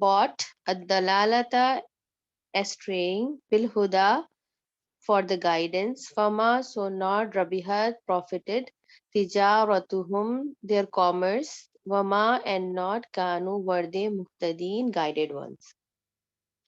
bought ad-dalalata straying bil huda for the guidance, fama so not rabihat profited tijaratuhum their commerce, wama and not kanu were they muhtadin guided ones।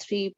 3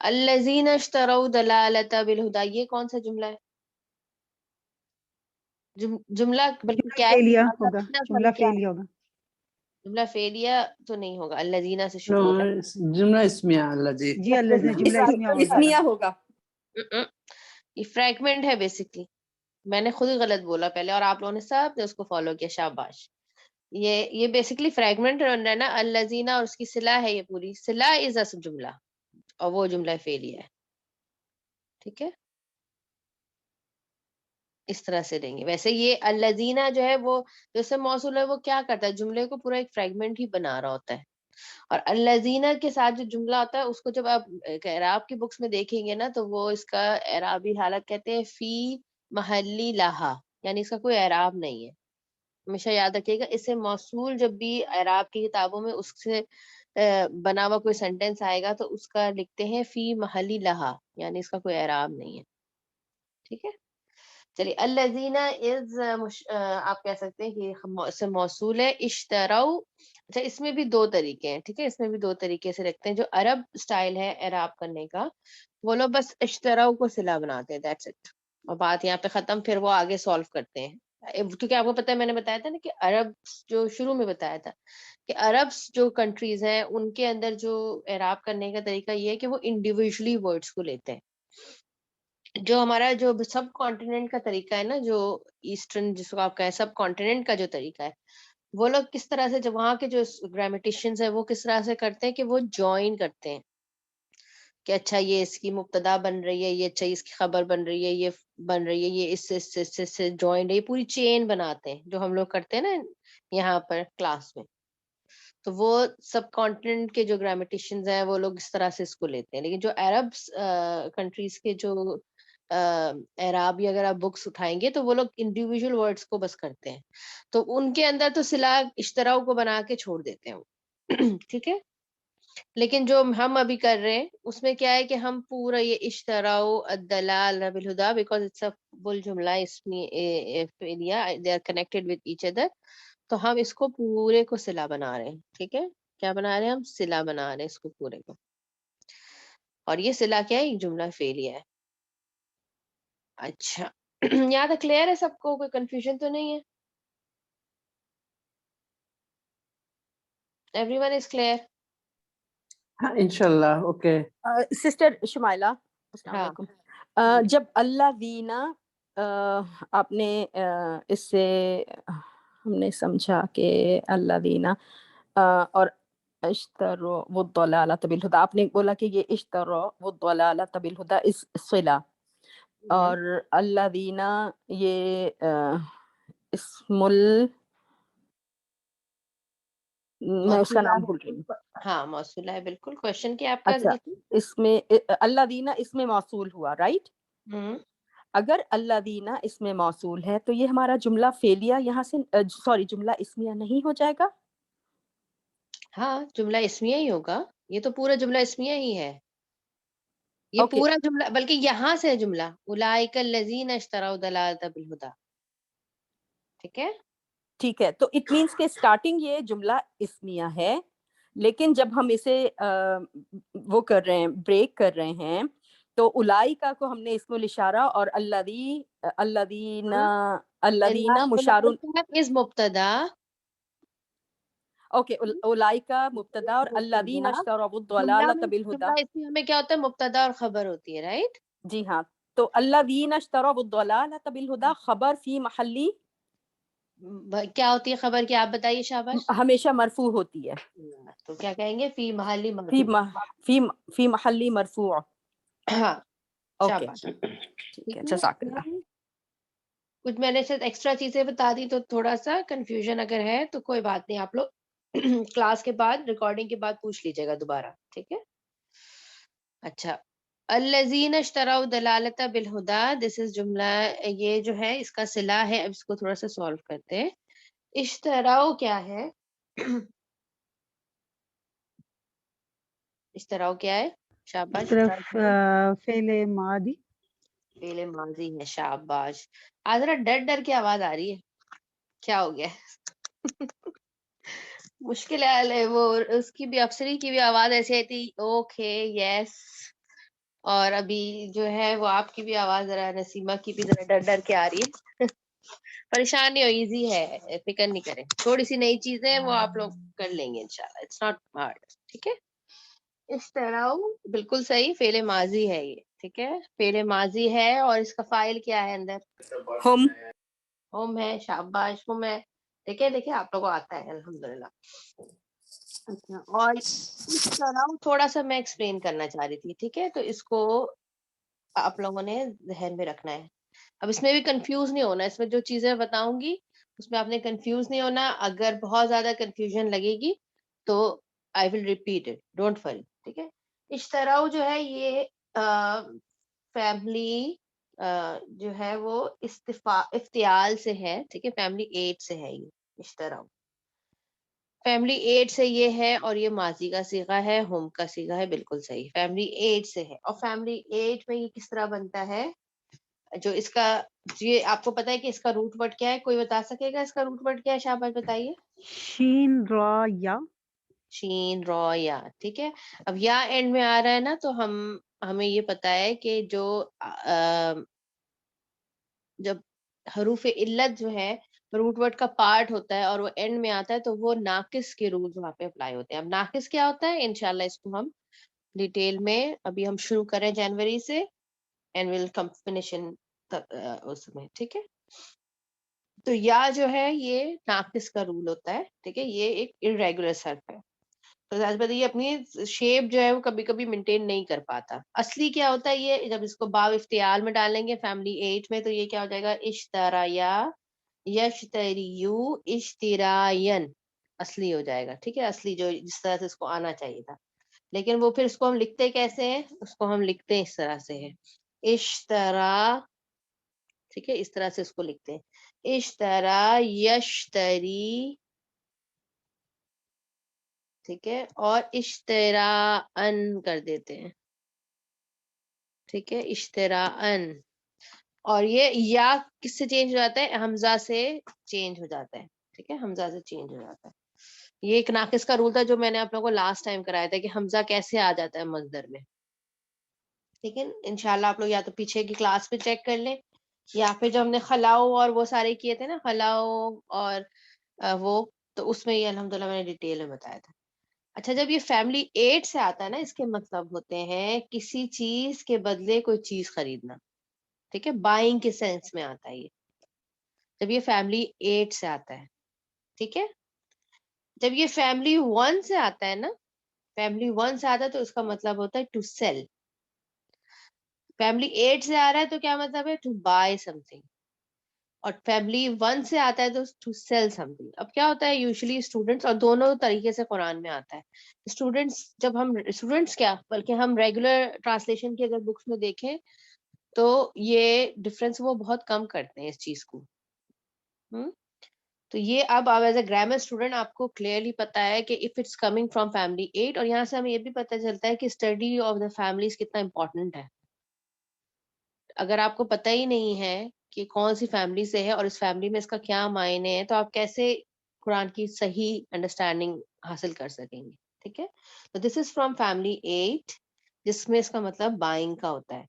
الذین اشتروا دلالت بالہدا، یہ کون سا جملہ ہے؟ جملہ بلکہ کیا ہے؟ فعلیہ جملہ ہوگا، جملہ فعلیہ ہوگا. جملہ فعلیہ تو نہیں ہوگا، الذین سے No, شروع ہوتا ہے. جملہ اسمیہ الذی. جی الذین جملہ اسمیہ ہوگا. اسمیہ ہوگا. یہ فریگمنٹ ہے بیسکلی. میں نے خود ہی غلط بولا پہلے اور آپ لوگوں نے سب نے اس کو فالو کیا، شاباش. یہ بیسکلی فریگمنٹ ہے نا، الذین اور اس کی صلہ ہے، یہ پوری صلہ از اصل جملہ اور وہ جملہ فعلیہ ہے. ٹھیک ہے، اس طرح سے دیں گے. ویسے یہ الذین جو ہے وہ جیسے موصول ہے، وہ کیا کرتا ہے، جملے کو پورا ایک فریگمنٹ ہی بنا رہا ہوتا ہے. اور الذین کے ساتھ جو جملہ ہوتا ہے اس کو جب آپ اعراب کی بکس میں دیکھیں گے نا، تو وہ اس کا اعرابی حالت کہتے ہیں فی محلی لہا، یعنی اس کا کوئی اعراب نہیں ہے. ہمیشہ یاد رکھیے گا، اسے موصول جب بھی اعراب کی کتابوں میں اس سے بنا ہوا کوئی سینٹینس آئے گا تو اس کا لکھتے ہیں فی محلی لہا، یعنی اس کا کوئی اعراب نہیں ہے. ٹھیک ہے، چلیے. الذین از آپ کہہ سکتے ہیں کہ اس سے موصول ہے. اشتراؤ، اچھا اس میں بھی دو طریقے ہیں. ٹھیک ہے، اس میں بھی دو طریقے سے رکھتے ہیں. جو عرب سٹائل ہے اعراب کرنے کا، وہ لوگ بس اشتراؤ کو صلہ بناتے ہیں، دیٹس اٹ، اور بات یہاں پہ ختم. پھر وہ آگے سولو کرتے ہیں، کیونکہ آپ کو پتہ ہے میں نے بتایا تھا نا کہ عرب جو شروع میں بتایا تھا کہ عرب جو کنٹریز ہیں ان کے اندر جو اعراب کرنے کا طریقہ یہ ہے کہ وہ انڈیویجلی ورڈز کو لیتے ہیں. جو ہمارا جو سب کانٹیننٹ کا طریقہ ہے نا، جو ایسٹرن جس کو آپ کہیں سب کانٹیننٹ کا جو طریقہ ہے، وہ لوگ کس طرح سے، جب وہاں کے جو گرامیٹیشینز ہیں وہ کس طرح سے کرتے ہیں کہ وہ جوائن کرتے ہیں کہ اچھا یہ اس کی مبتدا بن رہی ہے، یہ اچھا اس کی خبر بن رہی ہے، یہ بن رہی ہے، یہ اس سے جوائن ہے، یہ پوری چین بناتے ہیں جو ہم لوگ کرتے ہیں نا یہاں پر کلاس میں. تو وہ سب کانٹیننٹ کے جو گرامیٹیشینز ہیں وہ لوگ اس طرح سے اس کو لیتے ہیں. لیکن جو عرب کنٹریز کے جو اعرابی اگر آپ بکس اٹھائیں گے تو وہ لوگ انڈیویجول ورڈز کو بس کرتے ہیں، تو ان کے اندر تو صلہ اشتراؤ کو بنا کے چھوڑ دیتے ہیں وہ. ٹھیک ہے، لیکن جو ہم ابھی کر رہے ہیں اس میں کیا ہے کہ ہم پورا یہ اشتراؤ الدلالہ بالہدا، بیکاز اٹس اے فل جملہ اسمی فعلیہ، they are connected with each other, تو ہم اس کو پورے کو صلہ بنا رہے ہیں. ٹھیک ہے، کیا بنا رہے ہیں ہم؟ صلہ بنا رہے ہیں اس کو پورے کو. اور یہ صلہ کیا ہے؟ ایک جملہ فعلیہ ہے. اچھا یہاں تک کلیئر ہے سب کو؟ کوئی کنفیوژن تو نہیں ہے؟ Every one is clear? ہاں انشاءاللہ. اوکے. سسٹر شمائلہ السلام ہاں علیکم. جب اللہ دینا آپ نے اس سے ہم نے سمجھا کہ اللہ دینا اور اشترو والضلالۃ بالہدی، آپ نے بولا کہ یہ اشترو والضلالۃ بالہدی اس صلہ، اور اللہ دینا یہ اسم میں اس کا موصولہ نام بھول رہی ہوں. ہے. ہاں موصولہ ہے بالکل. کوشچن کیا آپ کا؟ اچھا، اس میں اللہ دینا اس میں موصول ہوا، رائٹ؟ اگر اللہ دینا اس میں موصول ہے تو یہ ہمارا جملہ فعلیہ یہاں سے سوری جملہ اسمیہ نہیں ہو جائے گا؟ ہاں جملہ اسمیہ ہی ہوگا، یہ تو پورا جملہ اسمیہ ہی ہے. یہ اوکے پورا جملہ، بلکہ یہاں سے ہے جملہ اولئک الذین اشتروا الضلالۃ بالہدی. ٹھیک ہے، ٹھیک ہے، تو اٹ مینس کہ اسٹارٹنگ یہ جملہ اسمیہ ہے، لیکن جب ہم اسے وہ کر رہے ہیں، بریک کر رہے ہیں، تو اولئک کو ہم نے اسم الاشارہ اور الذین مشارون. از مبتدا، اوکے، اولئک مبتدا اور الذین اشتروا الضلالۃ بالہدی. جملہ اسمیہ میں کیا ہوتا ہے؟ مبتدا اور خبر ہوتی ہے، رائٹ؟ جی ہاں، تو الذین اشتروا الضلالۃ بالہدی خبر فی محلی کیا ہوتی ہے خبر کی؟ آپ بتائیے شاباش. ہمیشہ مرفوع ہوتی ہے، تو کیا کہیں گے؟ فی محلی فی مرفوع. فی محلی مرفوع. ہاں اوکے شاباش. ٹھیک ہے، ٹھیک ہے، جزاک اللہ. کچھ میں نے شاید ایکسٹرا چیزیں بتا دی تو تھوڑا سا کنفیوژن اگر ہے تو کوئی بات نہیں، آپ لوگ کلاس کے بعد ریکارڈنگ کے بعد پوچھ لیجیے گا دوبارہ. ٹھیک ہے، اچھا. الذین اشتروا دلالت بالہدی، دس از جملہ، یہ جو ہے اس کا صلہ ہے. اب اس کو تھوڑا سا سولو کرتے ہیں. اشتراؤ کیا ہے؟ اشتراؤ کیا ہے؟ شاباش. طرف فعل ماضی. فعل ماضی ہے، شاباش. آج ذرا ڈر ڈر کی آواز آ رہی ہے، کیا ہو گیا؟ مشکل ہے وہ، اس کی بھی افسری کی بھی آواز ایسی آئی تھی. اوکے یس اور ابھی جو ہے وہ آپ کی بھی آواز ذرا نسیمہ کی بھی ذرا ڈر ڈر کے آ رہی ہے. پریشان نہیں ہو, ایزی ہے, فکر نہیں کریں, تھوڑی سی نئی چیزیں ہیں وہ آپ لوگ کر لیں گے انشاءاللہ, اٹس ناٹ ہارڈ. ٹھیک ہے, اشتراؤ بالکل صحیح, فعل ماضی ہے یہ. ٹھیک ہے, فعل ماضی ہے اور اس کا فاعل کیا ہے اندر؟ ہم. ہوم ہے, شاباش, ہوم ہے. دیکھیں دیکھیں آپ لوگوں کو آتا ہے الحمدللہ. اچھا, اور اس طرح تھوڑا سا میں ایکسپلین کرنا چاہ رہی تھی. ٹھیک ہے, تو اس کو آپ لوگوں نے ذہن میں رکھنا ہے. اب اس میں بھی کنفیوز نہیں ہونا, اس میں جو چیزیں بتاؤں گی اس میں آپ نے کنفیوز نہیں ہونا. اگر بہت زیادہ کنفیوژن لگے گی تو I will repeat it, don't worry. ٹھیک ہے, اشتراؤ جو ہے یہ فیملی جو ہے وہ افتعال سے ہے. ٹھیک ہے, فیملی ایٹ سے ہے یہ اشتراؤ, فیملی ایٹ سے یہ ہے, اور یہ ماضی کا صیغہ ہے, ہوم کا صیغہ ہے. بالکل صحیح, فیملی ایٹ سے ہے. اور فیملی ایٹ میں یہ کس طرح بنتا ہے, جو اس کا, یہ آپ کو پتا ہے کہ اس کا روٹ ورڈ کیا ہے؟ کوئی بتا سکے گا اس کا روٹ ورڈ کیا ہے؟ شاباش بتائیے. شین را یا. شین رو یا. ٹھیک ہے, اب یا اینڈ میں آ رہا ہے نا, تو ہمیں یہ پتا ہے کہ جو جب حروف علت جو ہے روٹ ورڈ کا پارٹ ہوتا ہے اور وہ اینڈ میں آتا ہے تو وہ ناقص کے رولز وہاں پہ اپلائی ہوتے ہیں. اب ناقص کیا ہوتا ہے انشاءاللہ اس کو ہم ڈیٹیل میں ابھی ہم شروع کریں جنوری سے, اینڈ ول کم فنش ان اس میں. ٹھیک ہے, تو یا جو ہے یہ ناقص کا رول ہوتا ہے. ٹھیک ہے, یہ ایک irregular حرف ہے, تو یہ اپنی شیپ جو ہے وہ کبھی کبھی مینٹین نہیں کر پاتا. اصلی کیا ہوتا ہے یہ, جب اس کو باب افتعال میں ڈالیں گے فیملی ایٹ میں, تو یہ کیا ہو جائے گا, اشترایا یشتریو اشترائین, اصلی ہو جائے گا. ٹھیک ہے, اصلی جو جس طرح سے اس کو آنا چاہیے تھا. لیکن وہ پھر اس کو ہم لکھتے کیسے ہیں, اس کو ہم لکھتے ہیں اس طرح سے ہے, اشترا. ٹھیک ہے, اس طرح سے اس کو لکھتے ہیں, اشترا یشتری. ٹھیک ہے, اور اشتراءن کر دیتے ہیں. ٹھیک ہے, اشتراءن. اور یہ یا کس سے چینج ہو جاتا ہے, حمزہ سے چینج ہو جاتا ہے. ٹھیک ہے, حمزہ سے چینج ہو جاتا ہے. یہ ایک ناقص کا رول تھا جو میں نے آپ لوگوں کو لاسٹ ٹائم کرایا تھا کہ حمزہ کیسے آ جاتا ہے مصدر میں. ٹھیک ہے, انشاءاللہ آپ لوگ یا تو پیچھے کی کلاس پہ چیک کر لیں, یا پھر جو ہم نے خلاؤ اور وہ سارے کیے تھے نا, خلاؤ اور وہ, تو اس میں یہ الحمدللہ میں نے ڈیٹیل میں بتایا تھا. اچھا, جب یہ فیملی ایٹ سے آتا ہے نا, اس کے مطلب ہوتے ہیں کسی چیز کے بدلے کوئی چیز خریدنا. ٹھیک ہے, بائنگ کے سینس میں آتا ہے یہ, جب یہ فیملی ایٹ سے آتا ہے. ٹھیک ہے, جب یہ فیملی ون سے آتا ہے نا, فیملی ون سے آتا ہے تو اس کا مطلب ہوتا ہے ٹو سیل. فیملی ایٹ سے آ رہا ہے تو کیا مطلب ہے, ٹو بائی سم تھنگ. اور فیملی ون سے آتا ہے تو ٹو سیل سم تھنگ. اب کیا ہوتا ہے یوزلی اسٹوڈینٹس, اور دونوں طریقے سے قرآن میں آتا ہے, اسٹوڈینٹس جب ہم اسٹوڈینٹس کیا بلکہ ہم ریگولر ٹرانسلیشن کی اگر بکس میں دیکھیں تو یہ ڈفرینس وہ بہت کم کرتے ہیں اس چیز کو. تو یہ اب ایز اے گرامر اسٹوڈنٹ آپ کو کلیئرلی پتا ہے کہ if it's coming from family eight, اور یہاں سے ہمیں یہ بھی پتہ چلتا ہے کہ اسٹڈی آف دا فیملیز کتنا امپورٹنٹ ہے. اگر آپ کو پتہ ہی نہیں ہے کہ کون سی فیملی سے ہے اور اس فیملی میں اس کا کیا معنی ہے, تو آپ کیسے قرآن کی صحیح انڈرسٹینڈنگ حاصل کر سکیں گے. ٹھیک ہے, تو دس از فرام فیملی ایٹ, جس میں اس کا مطلب بائنگ کا ہوتا ہے.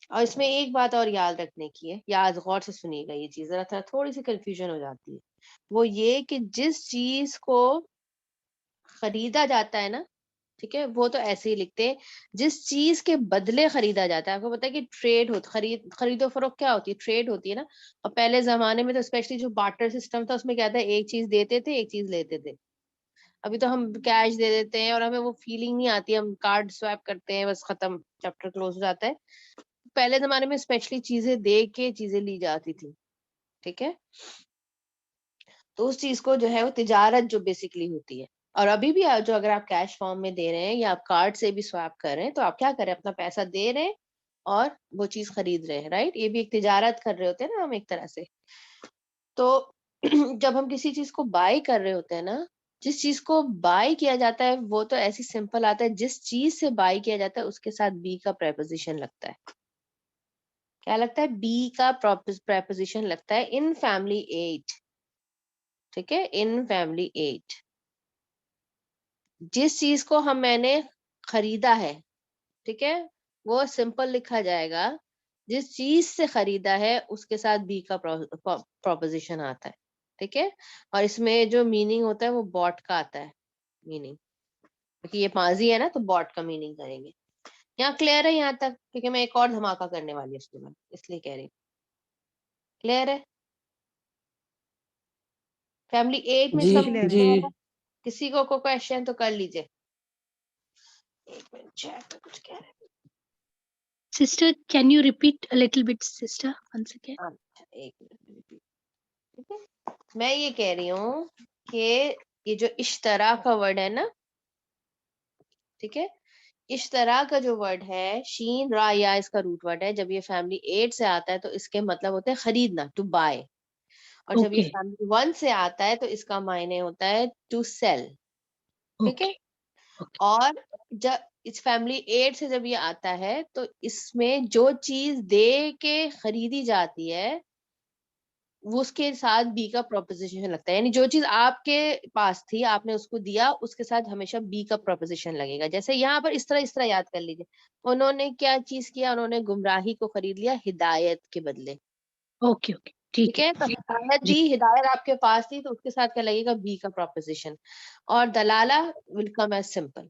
اور اس میں ایک بات اور یاد رکھنے کی ہے, یاد غور سے سنیے گا, یہ چیز ذرا تھوڑی سی کنفیوژن ہو جاتی ہے, وہ یہ کہ جس چیز کو خریدا جاتا ہے نا, ٹھیک ہے, وہ تو ایسے ہی لکھتے ہیں جس چیز کے بدلے خریدا جاتا ہے. آپ کو پتا ہے کہ ٹریڈ خرید و فروخت کیا ہوتی ہے, ٹریڈ ہوتی ہے نا. اور پہلے زمانے میں تو اسپیشلی جو بارٹر سسٹم تھا اس میں کیا تھا, ایک چیز دیتے تھے ایک چیز لیتے تھے. ابھی تو ہم کیش دے دیتے ہیں اور ہمیں وہ فیلنگ نہیں آتی, ہم کارڈ سوائپ کرتے ہیں بس ختم, چیپٹر کلوز ہو جاتا ہے. پہلے زمانے میں اسپیشلی چیزیں دے کے چیزیں لی جاتی تھی. ٹھیک ہے, تو اس چیز کو جو ہے وہ تجارت جو بیسکلی ہوتی ہے. اور ابھی بھی جو اگر آپ کیش فارم میں دے رہے ہیں یا آپ کارڈ سے بھی سویپ کر رہے ہیں, تو آپ کیا کریں, اپنا پیسہ دے رہے ہیں اور وہ چیز خرید رہے ہیں, رائٹ. یہ بھی ایک تجارت کر رہے ہوتے ہیں نا ہم ایک طرح سے. تو جب ہم کسی چیز کو بائی کر رہے ہوتے ہیں نا, جس چیز کو بائی کیا جاتا ہے وہ تو ایسی سمپل آتا ہے, جس چیز سے بائی کیا جاتا ہے اس کے ساتھ بی کا پریپوزیشن لگتا ہے. کیا لگتا ہے, بی کا پریپوزیشن لگتا ہے ان فیملی ایٹ. ٹھیک ہے, ان فیملی ایٹ جس چیز کو میں نے خریدا ہے, ٹھیک ہے, وہ سمپل لکھا جائے گا. جس چیز سے خریدا ہے اس کے ساتھ بی کا پروپوزیشن آتا ہے, ٹھیک ہے. اور اس میں جو میننگ ہوتا ہے وہ باٹ کا آتا ہے میننگ, کیونکہ یہ ماضی ہے نا تو باٹ کا میننگ کریں گے. یہاں کلیئر ہے یہاں تک؟ کیونکہ میں ایک اور دھماکہ کرنے والی ہوں اس کے بعد, اس لیے کہہ رہی ہوں. کلیئر ہے؟ فیملی 8 میں اس جی کا clear ہے. جی کسی کو کوئی کوشچن تو کر لیجئے. ایک منٹ چیٹ کچھ کہہ رہے Sister, can you repeat a little bit, sister, once again? ہیں. اچھا ایک منٹ, ٹھیک ہے. میں یہ کہہ رہی ہوں کہ یہ جو اشترا کا ورڈ ہے نا, ٹھیک ہے, اشترا کا جو ورڈ ہے شین را یا اس کا روٹ ورڈ ہے. جب یہ فیملی 8 سے آتا ہے تو اس کے مطلب ہوتے ہیں خریدنا, ٹو بائی. اور جب یہ Okay. فیملی 1 سے آتا ہے تو اس کا معنی ہوتا ہے ٹو سیل, ٹھیک ہے. Okay. Okay. اور جب اس فیملی 8 سے جب یہ آتا ہے تو اس میں جو چیز دے کے خریدی جاتی ہے وہ اس کے ساتھ بی کا پروپوزیشن لگتا ہے. یعنی جو چیز آپ کے پاس تھی آپ نے اس کو دیا, اس کے ساتھ ہمیشہ بی کا پروپوزیشن لگے گا. جیسے یہاں پر اس طرح یاد کر لیجیے, انہوں نے کیا چیز کیا, انہوں نے گمراہی کو خرید لیا ہدایت کے بدلے, Okay. Okay. ٹھیک ٹھیک ہے. ہے. تو ہدایت جی. دی, ہدایت آپ کے پاس تھی تو اس کے ساتھ کیا لگے گا, بی کا پروپوزیشن. اور دلالہ ول کم ایز سمپل,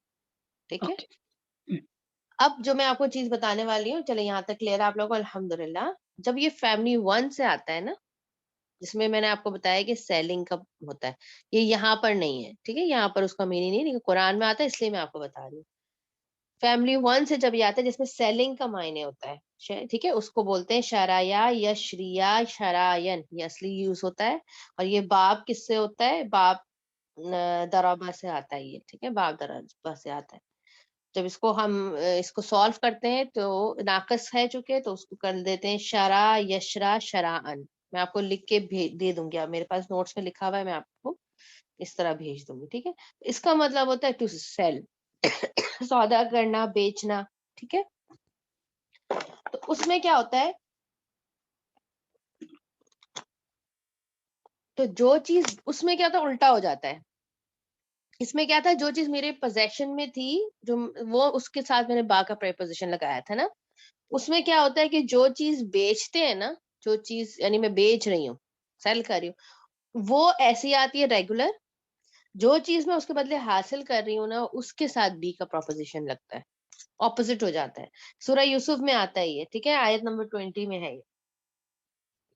ٹھیک ہے. Okay. اب جو میں آپ کو چیز بتانے والی ہوں, چلے یہاں تک کلیئر ہے آپ لوگوں کو الحمدللہ. جب یہ فیملی 1 سے آتا ہے نا, جس میں نے آپ کو بتایا کہ سیلنگ کا ہوتا ہے, یہ یہاں پر نہیں ہے, ٹھیک ہے. یہاں پر اس کا میننگ نہیں, لیکن قرآن میں آتا ہے اس لیے میں آپ کو بتا رہی ہوں. فیملی 1 سے جب یہ آتا ہے جس میں سیلنگ کا معنی ہوتا ہے, ٹھیک ہے, اس کو بولتے ہیں شرایا یا شریا شرائن, یہ اصلی یوز ہوتا ہے. اور یہ باب کس سے ہوتا ہے, باب درابہ سے آتا ہے یہ, ٹھیک ہے, باب درابہ سے آتا ہے. جب اس کو ہم اس کو سالو کرتے ہیں تو ناقص ہے چونکہ, تو اس کو کر دیتے ہیں شرا یشرا شراءن. میں آپ کو لکھ کے دے دوں گی, میرے پاس نوٹس میں لکھا ہوا ہے, میں آپ کو اس طرح بھیج دوں گی, ٹھیک ہے. اس کا مطلب ہوتا ہے ٹو سیل, سودا کرنا, بیچنا, ٹھیک ہے. تو اس میں کیا ہوتا ہے, تو جو چیز اس میں کیا ہوتا ہے الٹا ہو جاتا ہے. اس میں کیا تھا, جو چیز میرے پوزیشن میں تھی, جو وہ اس کے ساتھ میں نے با کا پریپوزیشن لگایا تھا نا, اس میں کیا ہوتا ہے کہ جو چیز بیچتے ہیں نا, جو چیز یعنی میں بیچ رہی ہوں, سیل کر رہی ہوں, وہ ایسی آتی ہے ریگولر. جو چیز میں اس کے بدلے حاصل کر رہی ہوں نا, اس کے ساتھ بی کا پروپوزیشن لگتا ہے, اپوزٹ ہو جاتا ہے. سورہ یوسف میں آتا ہے یہ, ٹھیک ہے, آیت نمبر 20 میں ہے یہ.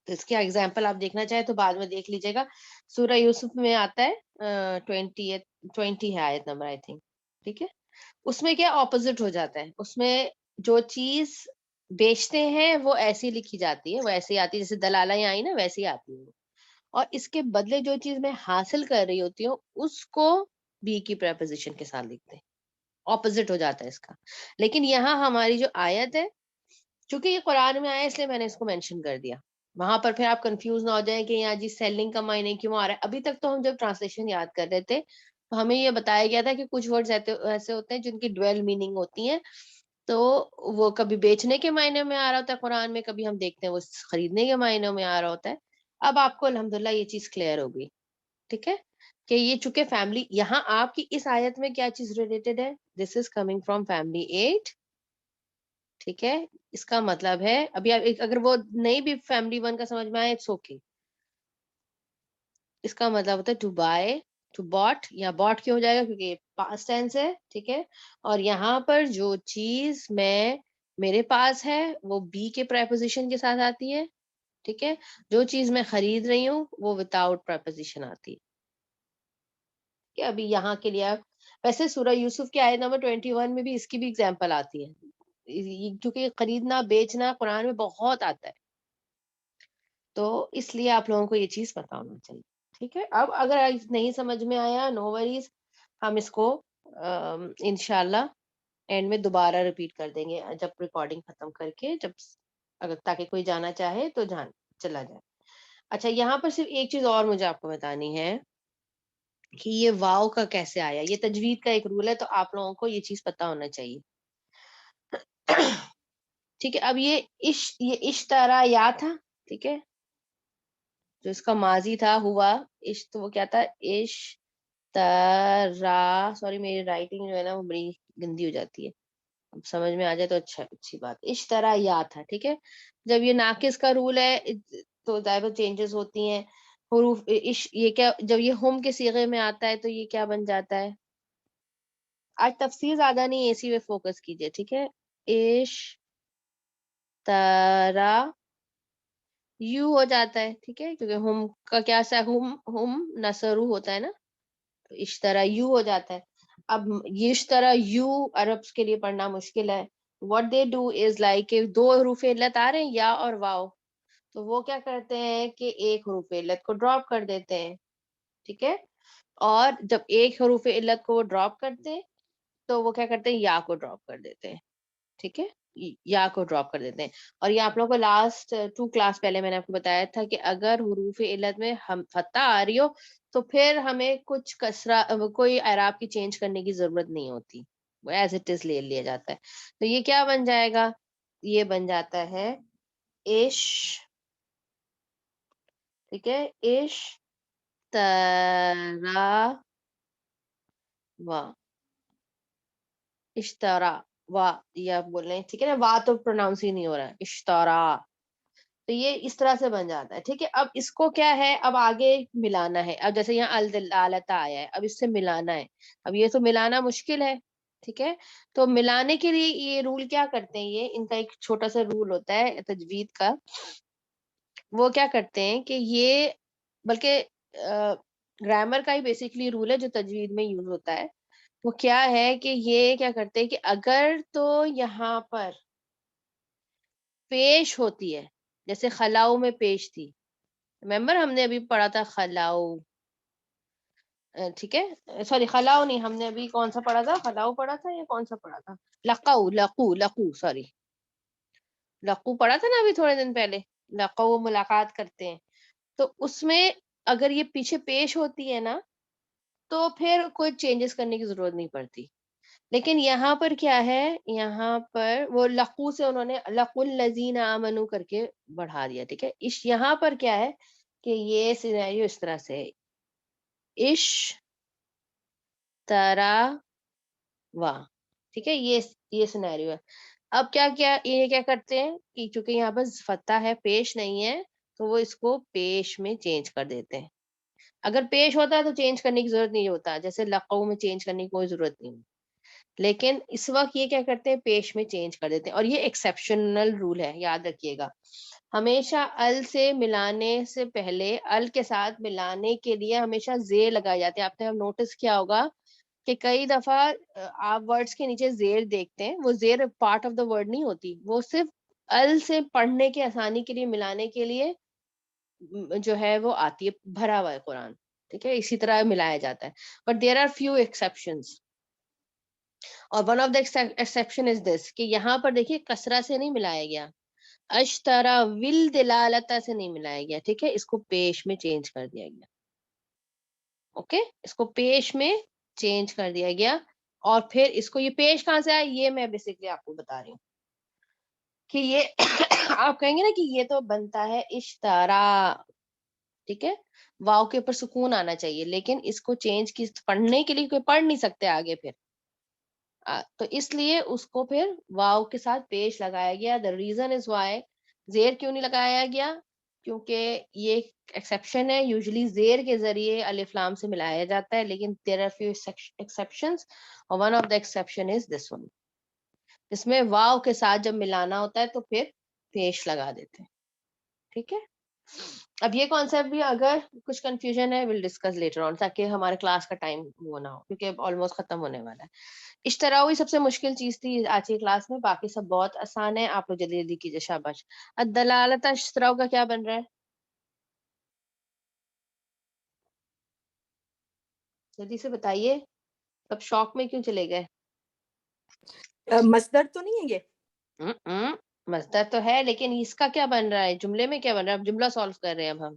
تو اس کا ایگزامپل آپ دیکھنا چاہیں تو بعد میں دیکھ لیجیے گا. سورہ یوسف میں آتا ہے 20 ہے آیت نمبر آئی تھنک, ٹھیک ہے. اس میں کیا اپوزٹ ہو جاتا ہے, اس میں جو چیز بیچتے ہیں وہ ایسی لکھی جاتی ہے, وہ ایسی آتی ہے جیسے دلالہ یہاں آئی نا, ویسی آتی ہے. اور اس کے بدلے جو چیز میں حاصل کر رہی ہوتی ہوں اس کو بی کی پریپوزیشن کے ساتھ لکھتے ہیں, اپوزٹ ہو جاتا ہے اس کا. لیکن یہاں ہماری جو آیت ہے, چونکہ یہ قرآن میں آیا اس لیے میں نے اس کو مینشن کر دیا, وہاں پر پھر آپ کنفیوز نہ ہو جائیں کہ یہاں جی سیلنگ کا معنی کیوں آ رہا ہے. ابھی تک تو ہم جب ٹرانسلیشن یاد کر رہے تھے تو ہمیں یہ بتایا گیا تھا کہ کچھ ورڈز ایسے ہوتے ہیں جن کی ڈویل میننگ ہوتی ہیں, تو وہ کبھی بیچنے کے معنی میں آ رہا ہوتا ہے قرآن میں, کبھی ہم دیکھتے ہیں وہ خریدنے کے معنی میں آ رہا ہوتا ہے. اب آپ کو الحمدللہ یہ چیز کلیئر ہو گئی, ٹھیک ہے, کہ یہ چونکہ فیملی یہاں آپ کی اس آیت میں کیا چیز ریلیٹڈ ہے, دس از کمنگ فرام فیملی 8, ٹھیک ہے. اس کا مطلب ہے ابھی اگر وہ نہیں بھی فیملی 1 کا سمجھ میں آئے اٹس اوکے. اس کا مطلب ہوتا ہے ٹو بائی, ٹو باٹ, یا باٹ کیوں ہو جائے گا کیونکہ پاسٹ ٹینس ہے, ٹھیک ہے. اور یہاں پر جو چیز میرے پاس ہے وہ بی کے پریپوزیشن کے ساتھ آتی ہے, ٹھیک ہے. جو چیز میں خرید رہی ہوں وہ وداؤٹ پریپوزیشن آتی ہے. کہ ابھی یہاں کے لیے ویسے سورہ یوسف کی آیت نمبر 21 میں بھی اس کی بھی اگزامپل آتی ہے, کیونکہ خریدنا بیچنا قرآن میں بہت آتا ہے, تو اس لیے آپ لوگوں کو یہ چیز پتا ہونا چاہیے, ٹھیک ہے. اب اگر نہیں سمجھ میں آیا نو وریز, ہم اس کو انشاءاللہ اینڈ میں دوبارہ ریپیٹ کر دیں گے جب ریکارڈنگ ختم کر کے, جب اگر تاکہ کوئی جانا چاہے تو چلا جائے. اچھا یہاں پر صرف ایک چیز اور مجھے آپ کو بتانی ہے کہ یہ واو کا کیسے آیا. یہ تجوید کا ایک رول ہے, تو آپ لوگوں کو یہ چیز پتا ہونا چاہیے, ٹھیک ہے. اب یہ اشترا یا تھا, ٹھیک ہے, جو اس کا ماضی تھا ہوا, تو وہ کیا تھا, اشترا. سوری میری رائٹنگ جو ہے نا وہ بڑی گندی ہو جاتی ہے, اب سمجھ میں آ جائے تو اچھی بات. اشترا یا تھا, ٹھیک ہے. جب یہ ناقص کا رول ہے تو ظاہر چینجز ہوتی ہیں. حروف یہ کیا, جب یہ ہم کے صیغے میں آتا ہے تو یہ کیا بن جاتا ہے. آج تفسیر زیادہ نہیں, اسی پہ فوکس کیجئے, ٹھیک ہے. اشترا یو ہو جاتا ہے, ٹھیک ہے, کیونکہ ہم کا کیا سا ہم نصرو ہوتا ہے نا, تو اشترا یو ہو جاتا ہے. اب یہ اشترا یو عربs کے لیے پڑھنا مشکل ہے. what they do is like کہ دو حروف علت آ رہے ہیں یا اور واو, تو وہ کیا کرتے ہیں کہ ایک حروف علت کو ڈراپ کر دیتے ہیں, ٹھیک ہے. اور جب ایک حروف علت کو وہ ڈراپ کرتے ہیں تو وہ کیا کرتے ہیں, یا کو ڈراپ کر دیتے ہیں, ٹھیک ہے, یا کو ڈراپ کر دیتے ہیں. اور یہ آپ لوگوں کو لاسٹ 2 کلاس پہلے میں نے آپ کو بتایا تھا کہ اگر حروف علت میں ہم فتح آ رہی ہو تو پھر ہمیں کچھ کسرہ کوئی اعراب کی چینج کرنے کی ضرورت نہیں ہوتی, وہ ایز اٹ از لے لیا جاتا ہے. تو یہ کیا بن جائے گا, یہ بن جاتا ہے عش, ٹھیک ہے, عش ترا وا, اشترا وا, یہ آپ بول رہے ہیں, ٹھیک ہے نا, وا تو پروناؤنس ہی نہیں ہو رہا ہے, اشترا. تو یہ اس طرح سے بن جاتا ہے, ٹھیک ہے. اب اس کو کیا ہے, اب آگے ملانا ہے. اب جیسے یہاں الدلالتا آیا ہے, اب اس سے ملانا ہے. اب یہ تو ملانا مشکل ہے, ٹھیک ہے. تو ملانے کے لیے یہ رول کیا کرتے ہیں, یہ ان کا ایک چھوٹا سا رول ہوتا ہے تجوید کا. وہ کیا کرتے ہیں کہ یہ, بلکہ گرامر کا ہی بیسیکلی رول ہے جو تجوید میں یوز ہوتا ہے. وہ کیا ہے کہ یہ کیا کرتے ہیں کہ اگر تو یہاں پر پیش ہوتی ہے, جیسے خلاؤ میں پیش تھی, ریمبر ہم نے ابھی پڑھا تھا خلاؤ, ٹھیک ہے, سوری خلاؤ نہیں, ہم نے ابھی کون سا پڑھا تھا, خلاؤ پڑھا تھا یا کون سا پڑھا تھا, لقو سوری لقو پڑھا تھا نا ابھی تھوڑے دن پہلے, لقو ملاقات کرتے ہیں. تو اس میں اگر یہ پیچھے پیش ہوتی ہے نا تو پھر کوئی چینجز کرنے کی ضرورت نہیں پڑتی. لیکن یہاں پر کیا ہے, یہاں پر وہ لقو سے انہوں نے لقو الذین آمنو کر کے بڑھا دیا, ٹھیک ہے. یہاں پر کیا ہے کہ یہ سینیریو اس طرح سے ہے, اش ترا وا, ٹھیک ہے, یہ سینیریو ہے. اب کیا یہ کیا کرتے ہیں کہ چونکہ یہاں پر فتح ہے, پیش نہیں ہے, تو وہ اس کو پیش میں چینج کر دیتے ہیں. اگر پیش ہوتا ہے تو چینج کرنے کی ضرورت نہیں ہوتا, جیسے لقو میں چینج کرنے کی کوئی ضرورت نہیں. لیکن اس وقت یہ کیا کرتے ہیں, پیش میں چینج کر دیتے ہیں. اور یہ ایکسیپشنل رول ہے, یاد رکھیے گا. ہمیشہ ال سے ملانے سے پہلے, ال کے ساتھ ملانے کے لیے ہمیشہ زیر لگائے جاتے ہیں. آپ نے نوٹس کیا ہوگا کہ کئی دفعہ آپ ورڈز کے نیچے زیر دیکھتے ہیں, وہ زیر پارٹ آف دا ورڈ نہیں ہوتی, وہ صرف ال سے پڑھنے کے آسانی کے لیے, ملانے کے لیے جو ہے وہ آتی ہے, بھرا ہوا ہے قرآن, ٹھیک ہے, اسی طرح ملایا جاتا ہے. But there are few exceptions, اور one of the exception is this کہ یہاں پر دیکھیے کسرہ سے نہیں ملایا گیا, اشترا ول دلالتا سے نہیں ملایا گیا, ٹھیک ہے, اس کو پیش میں چینج کر دیا گیا. اوکے, اس کو پیش میں چینج کر دیا گیا. اور پھر اس کو یہ پیش کہاں سے آیا, یہ میں بیسکلی آپ کو بتا رہی ہوں کہ یہ آپ کہیں گے نا کہ یہ تو بنتا ہے اشترا, ٹھیک ہے, واو کے اوپر سکون آنا چاہیے, لیکن اس کو چینج کی پڑھنے کے لیے کوئی پڑھ نہیں سکتے آگے پھر, تو اس لیے اس کو پھر واو کے ساتھ پیش لگایا گیا. دا ریزن از وائی, زیر کیوں نہیں لگایا گیا, کیونکہ یہ ایکسیپشن ہے. یوزلی زیر کے ذریعے الف لام سے ملایا جاتا ہے, لیکن there are few exceptions, اور one of the exception is this one, اس میں واو کے ساتھ جب ملانا ہوتا ہے تو پھر پیش لگا دیتے ہیں, ٹھیک ہے. اب یہ کانسیپٹ بھی اگر کچھ کنفیوژن ہے we'll discuss later on, تاکہ ہمارے کلاس کا ٹائم وہ نہ ہو, کیونکہ آلموسٹ ختم ہونے والا ہے. اشتراوی سب سے مشکل چیز تھی آج کی کلاس میں, باقی سب بہت آسان ہے. آپ لوگ جلدی جلدی کیجیے, شاباش. الدلالت اشتراو کا کیا بن رہا ہے, جلدی سے بتائیے. اب شوق میں کیوں چلے گئے؟ مصدر تو نہیں ہے یہ؟ مصدر تو ہے, لیکن اس کا کیا بن رہا ہے, جملے میں کیا بن رہا ہے؟ اب جملہ سالو کر رہے ہیں اب ہم.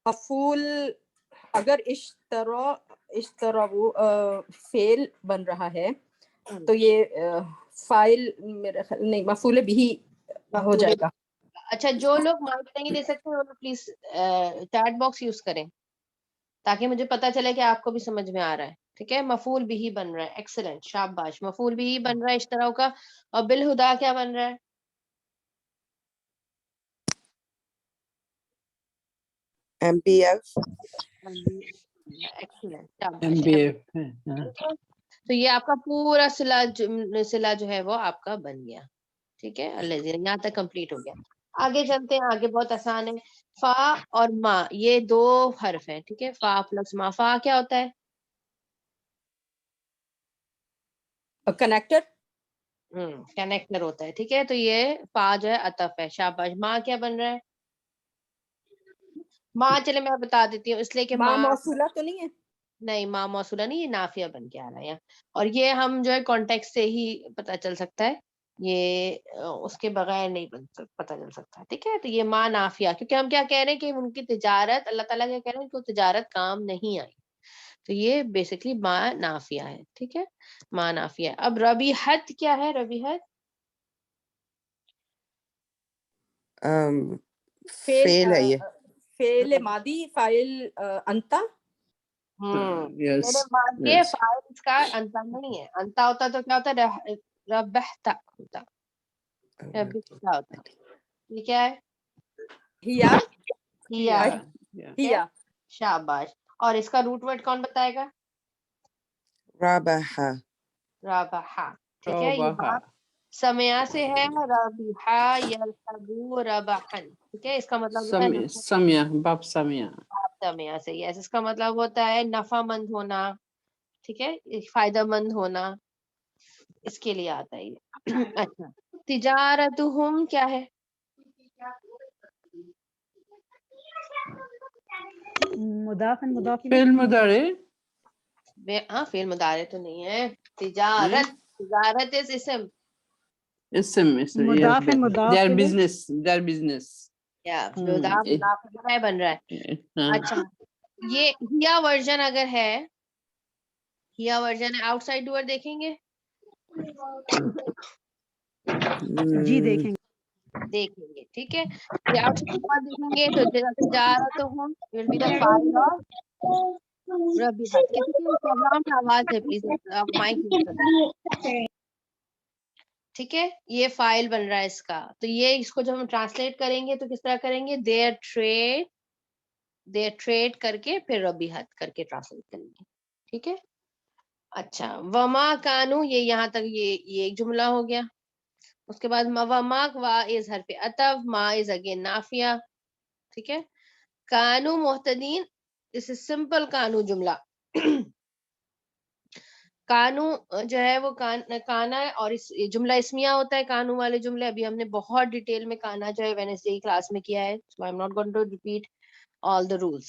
مفعول, اگر اشتراو فعل بن رہا ہے تو یہ فاعل میرا خیال نہیں, مفعول بھی ہو جائے گا. اچھا, جو لوگ مارک نہیں دے سکتے وہ پلیز چیٹ باکس یوز کریں, تاکہ مجھے پتا چلے کہ آپ کو بھی سمجھ میں آ رہا ہے, ٹھیک ہے. مفعول بھی بن رہا ہے. ایکسلنٹ, شاباش. مفعول بھی بن رہا ہے اشتراؤ کا. اور بالہدا کیا بن رہا ہے؟ MBF. ایکسلنٹ, شاباش. MBF. تو یہ آپ کا پورا صلہ جو ہے وہ آپ کا بن گیا. ٹھیک ہے, اللہ یہاں تک کمپلیٹ ہو گیا. آگے چلتے ہیں, آگے بہت آسان ہے. فا اور ما یہ دو حرف ہیں. ٹھیک ہے, فا پلس ما. فا کیا ہوتا ہے؟ کنیکٹر. کنیکٹر ہوتا ہے. ٹھیک ہے, تو یہ فا جو ہے عطف ہے. شاباش. ما کیا بن رہا ہے؟ ماں چلے میں بتا دیتی ہوں, اس لیے کہ ماں ماں موصولہ تو نہیں ہے؟ نہیں, ماں موصولہ نہیں, یہ نافیہ بن کے آ رہا ہے. اور یہ ہم جو ہے کانٹیکس سے ہی پتہ چل سکتا ہے, یہ اس کے بغیر نہیں پتہ چل سکتا. ٹھیک ہے, تو یہ ماں نافیہ, کیونکہ ہم کیا کہہ رہے ہیں کہ ان کی تجارت, اللہ تعالیٰ کیا کہہ رہے ہیں کہ وہ تجارت کام نہیں آئی. تو یہ بیسکلی ماں نافیہ ہے. ٹھیک ہے, ماں نافیہ ہے. اب ربیحت کیا ہے؟ ربیحت فعل ہے یہ. فعل ماضی, فاعل انتا. Yes. یہ Yes. فاعل اس کا انتا نہیں ہے. انتا ہوتا تو کیا ہوتا ہے؟ ربحتا ہوتا. ربحتا ہوتا. یہ کیا ہے؟ ہیا. ہیا ہے. Yeah. ہیا. شاباش. اور اس کا روٹ ورڈ کون بتائے گا؟ رابحہ. رابحہ. ٹھیک ہے, یہ Rabaha. بات سمیا سے ہے. رابحہ یرحبو ربحن. ٹھیک ہے, اس کا مطلب ہوتا ہے Samia. Bab Samia. سمیا سے. یس, اس کا مطلب ہوتا ہے نفع مند ہونا. ٹھیک ہے, فائدہ مند ہونا, اس کے لیے آتا ہے یہ. اچھا, تجارتہم کیا ہے؟ مضاف مضاف فعل مضارع. ہاں, فعل مضارع تو نہیں ہے. تجارت, تجارت is اسم. اسم. مضاف مضاف Their الیہ. business. Their business. یا مضاف مضاف الیہ بن رہا ہے. اچھا, یہ ہیا ورژن اگر ہے, ہیا ورژن ہے, آؤٹ سائڈ ڈور دیکھیں گے؟ جی دیکھیں گے. دیکھیں گے. ٹھیک ہے, یہ آؤٹ سائڈ ڈور دیکھیں گے تو تجارتہم will be the file of ربیحت. کسی کی انسٹاگرام میں آواز ہے, پلیز آپ مائک یوز کریں. ٹھیک ہے, یہ فائل بن رہا ہے اس کا. تو یہ اس کو جب ہم ٹرانسلیٹ کریں گے تو کس طرح کریں گے؟ دیر ٹریڈ کر کے پھر ربیحت کر کے ٹرانسلیٹ کریں گے. ٹھیک ہے. اچھا, وما کانو, یہ یہاں تک یہ ایک جملہ ہو گیا. اس کے بعد وما وا از حرف عطف, ما از اگین نافیہ. ٹھیک ہے, کانو محتدین, اس از سمپل کانو جملہ. کانو جو ہے وہ کانا ہے, اور یہ جملہ اسمیہ ہوتا ہے. کانو والے جملے ابھی ہم نے بہت ڈیٹیل میں کانا جو ہے وینسڈے کی کلاس میں کیا ہے, so I'm not going to repeat all the rules.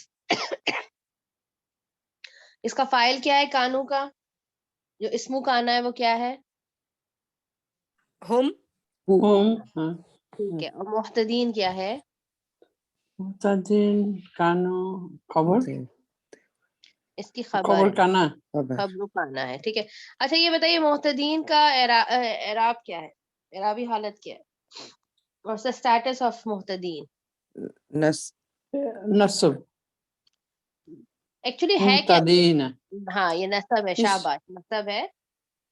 اس کا فائل کیا ہے کانو کا؟ جو اسمو کانا ہے وہ کیا ہے؟ ہم. Whom. ٹھیک ہے, اور محتدین کیا ہے؟ Muhtadin. Kano. Khabar. اس کی خبر Khabar ہے, kana. خبر کانا ہے. ٹھیک ہے. اچھا, یہ بتائیے محتدین کا اعراب کیا ہے؟ اعرابی حالت کیا ہے؟ What's the status of محتدین؟ Nasab. Actually ہے کیا؟ Muhtadin. ہاں, یہ نصب ہے. شاباش, نصب ہے.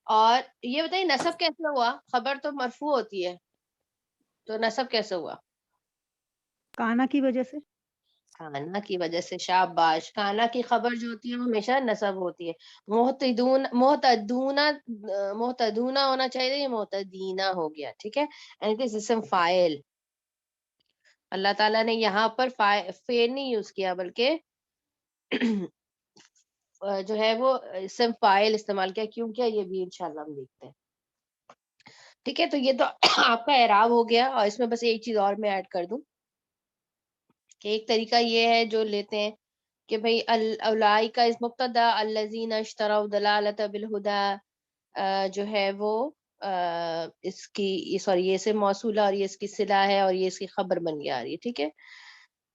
اور یہ بتائیے نصب کیسے ہوا؟ خبر تو مرفوع ہوتی ہے, تو نصب کیسے ہوا؟ کانا کی وجہ سے. کانا کی وجہ سے. شاباش. کانا کی خبر جو ہوتی ہے وہ ہمیشہ نصب ہوتی ہے. محتدون ہونا چاہیے, یہ محتدینہ ہو گیا. ٹھیک ہے, یعنی کہ اسم فاعل. اللہ تعالیٰ نے یہاں پر فعل نہیں یوز کیا, بلکہ جو ہے وہ اسم فاعل استعمال کیا. کیوں کیا, یہ بھی انشاءاللہ ہم دیکھتے ہیں. ٹھیک ہے, تو یہ تو آپ کا اعراب ہو گیا. اور اس میں بس ایک چیز اور میں ایڈ کر دوں کہ ایک طریقہ یہ ہے جو لیتے ہیں کہ بھئی اولئک کا اس مبتدا, الذین اشتروا الضلالۃ بالہدی جو ہے وہ اس کی سوری یہ سے موصولہ, اور یہ اس کی صلہ ہے, اور یہ اس کی خبر بن کے آ رہی ہے. ٹھیک ہے,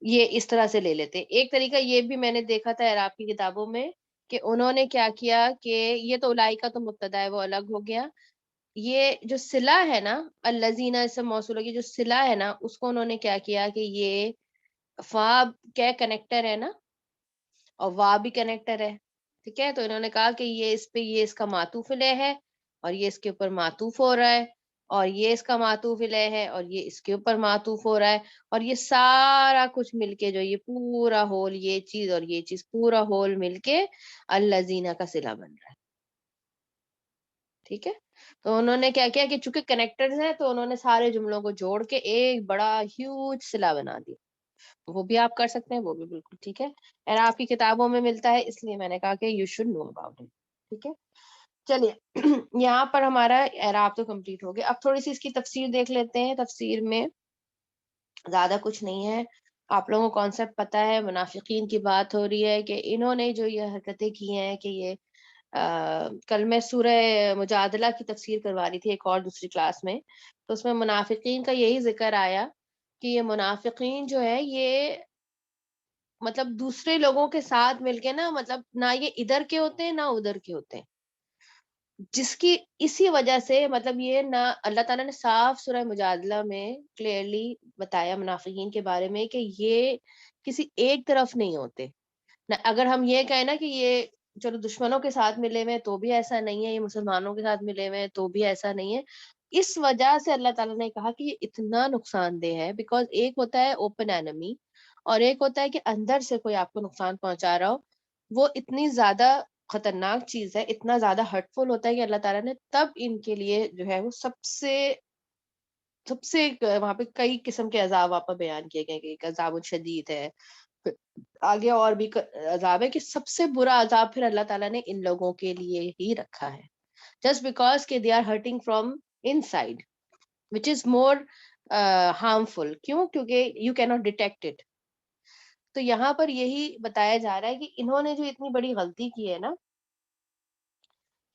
یہ اس طرح سے لے لیتے. ایک طریقہ یہ بھی میں نے دیکھا تھا اعراب کی کتابوں میں کہ انہوں نے کیا کیا کہ یہ تو اولئک کا تو مبتدا ہے, وہ الگ ہو گیا. یہ جو صلہ ہے نا, الذین اس سے موصولہ کی جو صلہ ہے نا, اس کو انہوں نے کیا کیا کہ یہ فا کیا کنیکٹر ہے نا, اور وا بھی کنیکٹر ہے. ٹھیک ہے. تو انہوں نے کہا کہ یہ اس پہ یہ اس کا معطوف الیہ ہے اور یہ اس کے اوپر معطوف ہو رہا ہے اور یہ اس کا معطوف الیہ ہے اور یہ اس کے اوپر معطوف ہو رہا ہے اور یہ سارا کچھ مل کے جو یہ پورا ہول یہ چیز اور یہ چیز پورا ہول مل کے الذین کا صلہ بن رہا ہے. ٹھیک ہے. تو انہوں نے کیا کیا کہ چونکہ کنیکٹرز ہیں تو انہوں نے سارے جملوں کو جوڑ کے ایک بڑا ہیوج صلہ بنا دیا. وہ بھی آپ کر سکتے ہیں, وہ بھی بالکل ٹھیک ہے. اعراب کی کتابوں میں ملتا ہے, اس لیے میں نے کہا کہ you should know about it. ٹھیک ہے. چلیے یہاں پر ہمارا اعراب تو کمپلیٹ ہو گیا. اب تھوڑی سی اس کی تفسیر دیکھ لیتے ہیں. تفسیر میں زیادہ کچھ نہیں ہے, آپ لوگوں کو کانسیپٹ پتا ہے. منافقین کی بات ہو رہی ہے کہ انہوں نے جو یہ حرکتیں کی ہیں کہ یہ کل میں سورہ مجادلہ کی تفسیر کروا رہی تھی ایک اور دوسری کلاس میں, تو اس میں منافقین کا یہی ذکر آیا کہ یہ منافقین جو ہے یہ مطلب دوسرے لوگوں کے ساتھ مل کے نا, مطلب نہ یہ ادھر کے ہوتے ہیں نہ ادھر کے ہوتے ہیں, جس کی اسی وجہ سے مطلب یہ نہ اللہ تعالیٰ نے صاف سورہ مجادلہ میں کلیئرلی بتایا منافقین کے بارے میں کہ یہ کسی ایک طرف نہیں ہوتے. نہ اگر ہم یہ کہیں نا کہ یہ چلو دشمنوں کے ساتھ ملے ہوئے تو بھی ایسا نہیں ہے, یہ مسلمانوں کے ساتھ ملے ہوئے تو بھی ایسا نہیں ہے. اس وجہ سے اللہ تعالیٰ نے کہا کہ یہ اتنا نقصان دہ ہے, بیکاز ایک ہوتا ہے اوپن اینمی اور ایک ہوتا ہے کہ اندر سے کوئی آپ کو نقصان پہنچا رہا ہو. وہ اتنی زیادہ خطرناک چیز ہے, اتنا زیادہ ہرٹفل ہوتا ہے کہ اللہ تعالیٰ نے تب ان کے لیے جو ہے وہ سب سے وہاں پہ کئی قسم کے عذاب وہاں پر بیان کیے گئے کہ ایک عذاب شدید ہے, آگے اور بھی عذاب ہے, کہ سب سے برا عذاب پھر اللہ تعالیٰ نے ان لوگوں کے لیے ہی رکھا ہے, جسٹ بیکاز کہ they are hurting from inside which is more harmful. کیوں؟ کیونکہ یو کی ناٹ ڈیٹیکٹ اٹ. تو یہاں پر یہی بتایا جا رہا ہے کہ انہوں نے جو اتنی بڑی غلطی کی ہے نا,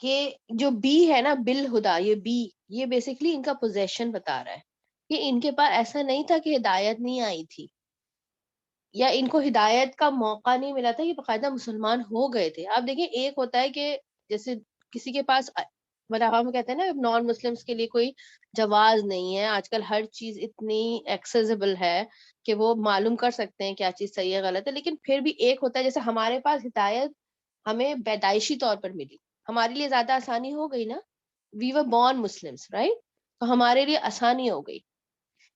کہ جو بی ہے نا بالہدا, یہ بی یہ بیسیکلی ان کا پوزیشن بتا رہا ہے کہ ان کے پاس ایسا نہیں تھا کہ ہدایت نہیں آئی تھی یا ان کو ہدایت کا موقع نہیں ملا تھا, یہ باقاعدہ مسلمان ہو گئے تھے. آپ دیکھیں ایک ہوتا ہے کہ جیسے کسی کے پاس مطلب ہم کہتے ہیں نا نان مسلمس کے لیے کوئی جواز نہیں ہے, آج کل ہر چیز اتنی ایکسیسیبل ہے کہ وہ معلوم کر سکتے ہیں کیا چیز صحیح ہے غلط ہے. لیکن پھر بھی ایک ہوتا ہے جیسے ہمارے پاس ہدایت ہمیں پیدائشی طور پر ملی, ہمارے لیے زیادہ آسانی ہو گئی نا, وی ور بورن مسلمس رائٹ, تو ہمارے لیے آسانی ہو گئی.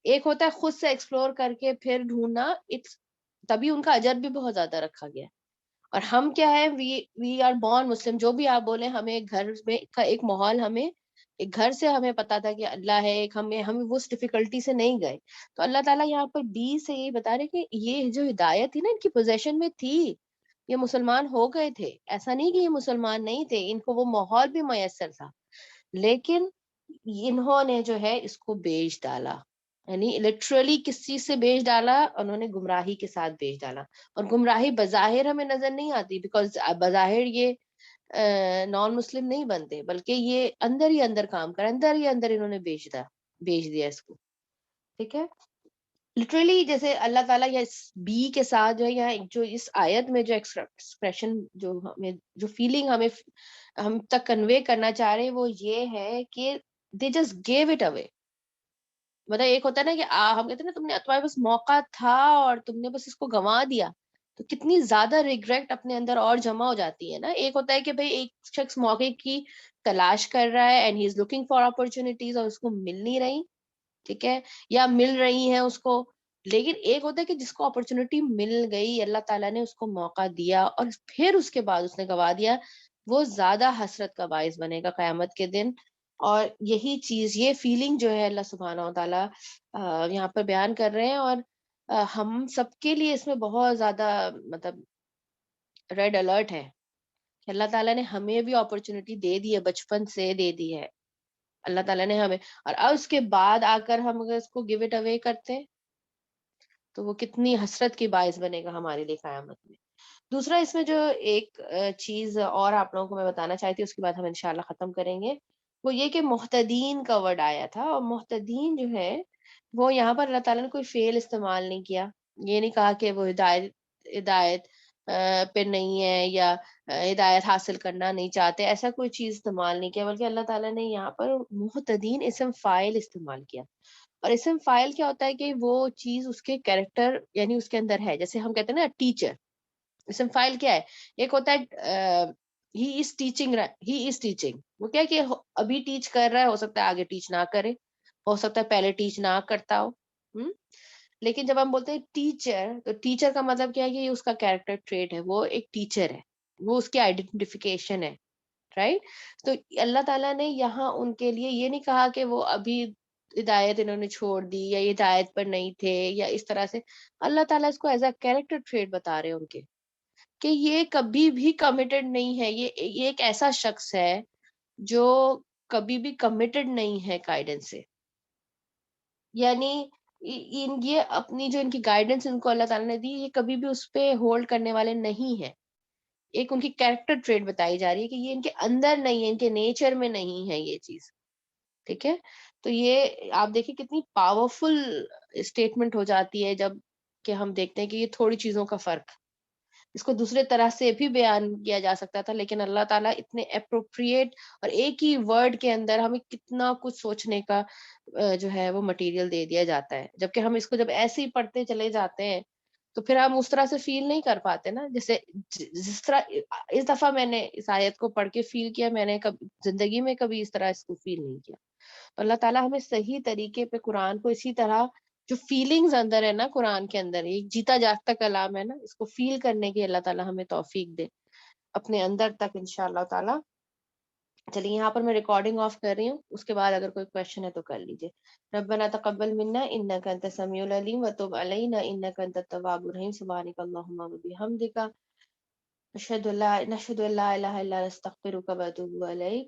ایک ہوتا ہے خود سے ایکسپلور کر کے پھر ڈھونڈنا, تبھی ان کا اجر بھی بہت زیادہ رکھا گیا. اور ہم کیا ہے, وی آر بورن مسلم, جو بھی آپ بولیں, ہمیں گھر میں کا ایک ماحول, ہمیں ایک گھر سے ہمیں پتا تھا کہ اللہ ہے ایک, ہمیں وہ اس ڈیفیکلٹی سے نہیں گئے. تو اللہ تعالیٰ یہاں پر بی سے یہی بتا رہے کہ یہ جو ہدایت تھی نا ان کی پوزیشن میں تھی, یہ مسلمان ہو گئے تھے, ایسا نہیں کہ یہ مسلمان نہیں تھے, ان کو وہ ماحول بھی میسر تھا, لیکن انہوں نے جو ہے اس کو بیچ ڈالا. یعنی لٹرلی کس چیز سے بیچ ڈالا, انہوں نے گمراہی کے ساتھ بیچ ڈالا. اور گمراہی بظاہر ہمیں نظر نہیں آتی, بیکاز بظاہر یہ نان مسلم نہیں بنتے, بلکہ یہ اندر ہی اندر کام کر, اندر ہی اندر انہوں نے بیچ دیا اس کو. ٹھیک ہے. لٹرلی جیسے اللہ تعالیٰ یا اس بی کے ساتھ جو ہے یہاں جو اس آیت میں جو ایکسپریشن جو ہمیں جو فیلنگ ہم تک کنوے کرنا چاہ رہے ہیں وہ یہ ہے کہ they just give it away. مطلب ایک ہوتا ہے نا کہ ہم کہتے ہیں نا تم نے تمہارے پاس موقع تھا اور تم نے بس اس کو گنوا دیا, تو کتنی زیادہ ریگریٹ اپنے اندر اور جمع ہو جاتی ہے نا. ایک ہوتا ہے کہ بھئی ایک شخص موقع کی تلاش کر رہا ہے and he is looking for opportunities اور اس کو مل نہیں رہی, ٹھیک ہے, یا مل رہی ہیں اس کو. لیکن ایک ہوتا ہے کہ جس کو اپرچونیٹی مل گئی, اللہ تعالیٰ نے اس کو موقع دیا اور پھر اس کے بعد اس نے گنوا دیا, وہ زیادہ حسرت کا باعث بنے گا قیامت کے دن. اور یہی چیز, یہ فیلنگ جو ہے اللہ سبحانہ و تعالیٰ یہاں پر بیان کر رہے ہیں. اور ہم سب کے لیے اس میں بہت زیادہ مطلب ریڈ الرٹ ہے کہ اللہ تعالیٰ نے ہمیں بھی اپرچونٹی دے دی ہے, بچپن سے دے دی ہے اللہ تعالیٰ نے ہمیں, اور اب اس کے بعد آ کر ہم اگر اس کو گیو اٹ اوے کرتے تو وہ کتنی حسرت کی باعث بنے گا ہمارے لیے قیامت میں. دوسرا اس میں جو ایک چیز اور آپ لوگوں کو میں بتانا چاہتی ہوں, اس کے بعد ہم انشاءاللہ ختم کریں گے, وہ یہ کہ محتدین کا ورڈ آیا تھا. اور محتدین جو ہے وہ یہاں پر اللہ تعالیٰ نے کوئی فعل استعمال نہیں کیا, یہ نہیں کہا کہ وہ ہدایت پہ نہیں ہے یا ہدایت حاصل کرنا نہیں چاہتے, ایسا کوئی چیز استعمال نہیں کیا, بلکہ اللہ تعالیٰ نے یہاں پر محتدین اسم فاعل استعمال کیا. اور اسم فاعل کیا ہوتا ہے کہ وہ چیز اس کے کیریکٹر یعنی اس کے اندر ہے. جیسے ہم کہتے ہیں نا ٹیچر, اسم فاعل کیا ہے, ایک ہوتا ہے he is teaching, he is teaching. وہ کیا کہ ابھی ٹیچ کر رہا ہے, ہو سکتا ہے آگے ٹیچ نہ کرے, ہو سکتا ہے پہلے ٹیچ نہ کرتا ہو. لیکن جب ہم بولتے ہیں ٹیچر, تو ٹیچر کا مطلب کیا ہے کہ یہ اس کا کیریکٹر ٹریٹ ہے, وہ ایک ٹیچر ہے, وہ اس کی آئیڈینٹیفیکیشن ہے, رائٹ. تو اللہ تعالیٰ نے یہاں ان کے لیے یہ نہیں کہا کہ وہ ابھی ہدایت انہوں نے چھوڑ دی یا یہ ہدایت پر نہیں تھے یا اس طرح سے. اللہ تعالیٰ اس کو ایز اے کیریکٹر ٹریٹ بتا رہے ہیں ان کے, کہ یہ کبھی بھی کمیٹڈ نہیں ہے, یہ ایک ایسا شخص ہے جو کبھی بھی کمیٹڈ نہیں ہے گائیڈنس سے. یعنی یہ اپنی جو ان کی گائیڈنس ان کو اللہ تعالیٰ نے دی, یہ کبھی بھی اس پہ ہولڈ کرنے والے نہیں ہے. ایک ان کی کیریکٹر ٹریٹ بتائی جا رہی ہے کہ یہ ان کے اندر نہیں ہے, ان کے نیچر میں نہیں ہے یہ چیز, ٹھیک ہے. تو یہ آپ دیکھیں کتنی پاورفل اسٹیٹمنٹ ہو جاتی ہے جب کہ ہم دیکھتے ہیں کہ یہ تھوڑی چیزوں کا فرق, اس کو دوسرے طرح سے بھی بیان کیا جا سکتا تھا, لیکن اللہ تعالیٰ اتنے اپروپریٹ اور ایک ہی ورڈ کے اندر ہمیں کتنا کچھ سوچنے کا جو ہے وہ مٹیریل دے دیا جاتا ہے. جبکہ ہم اس کو جب ایسے ہی پڑھتے چلے جاتے ہیں تو پھر ہم اس طرح سے فیل نہیں کر پاتے نا, جیسے جس طرح اس دفعہ میں نے اس آیت کو پڑھ کے فیل کیا, میں نے زندگی میں کبھی اس طرح اس کو فیل نہیں کیا. تو اللہ تعالیٰ ہمیں صحیح طریقے پہ قرآن کو اسی طرح جو فیلنگز اندر ہے نا قرآن کے اندر, ایک جیتا جاگتا کلام ہے نا, اس کو فیل کرنے کی اللہ تعالیٰ ہمیں توفیق دے اپنے اندر تک انشاءاللہ تعالیٰ. چلیے یہاں پر میں ریکارڈنگ آف کر رہی ہوں, اس کے بعد اگر کوئی کویشچن ہے تو کر لیجیے. ربنا تقبل منا انک انت السمیع العلیم وتب علینا انک انت التواب الرحیم. سبحانک اللہم وبحمدک نشہد ان لا الہ الا انت نستغفرک ونتوب الیک.